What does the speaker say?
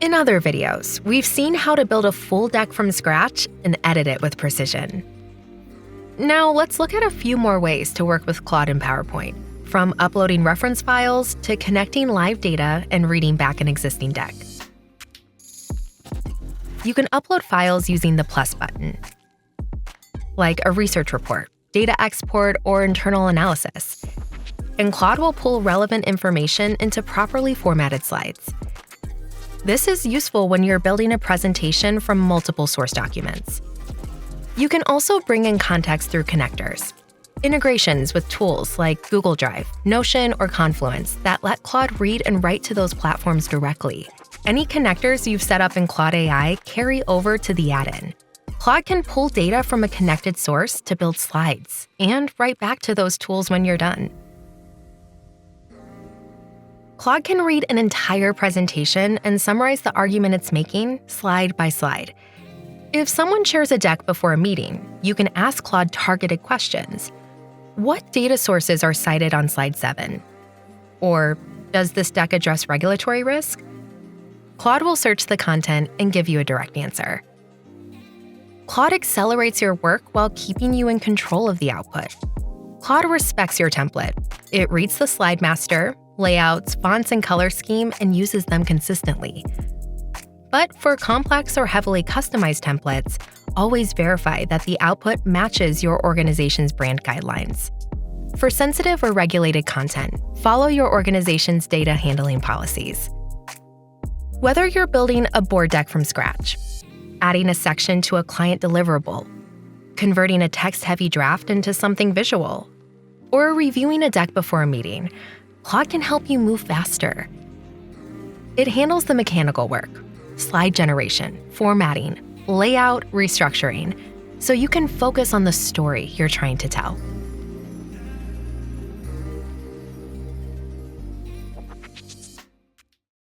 In other videos, we've seen how to build a full deck from scratch and edit it with precision. Now let's look at a few more ways to work with Claude in PowerPoint, from uploading reference files to connecting live data and reading back an existing deck. You can upload files using the plus button, like a research report, data export, or internal analysis. And Claude will pull relevant information into properly formatted slides. This is useful when you're building a presentation from multiple source documents. You can also bring in context through connectors, integrations with tools like Google Drive, Notion, or Confluence that let Claude read and write to those platforms directly. Any connectors you've set up in Claude AI carry over to the add-in. Claude can pull data from a connected source to build slides and write back to those tools when you're done. Claude can read an entire presentation and summarize the argument it's making slide by slide. If someone shares a deck before a meeting, you can ask Claude targeted questions. What data sources are cited on slide 7? Or, does this deck address regulatory risk? Claude will search the content and give you a direct answer. Claude accelerates your work while keeping you in control of the output. Claude respects your template. It reads the slide master, layouts, fonts, and color scheme, and uses them consistently. But for complex or heavily customized templates, always verify that the output matches your organization's brand guidelines. For sensitive or regulated content, follow your organization's data handling policies. Whether you're building a board deck from scratch, adding a section to a client deliverable, converting a text-heavy draft into something visual, or reviewing a deck before a meeting, Claude can help you move faster. It handles the mechanical work, slide generation, formatting, layout, restructuring, so you can focus on the story you're trying to tell.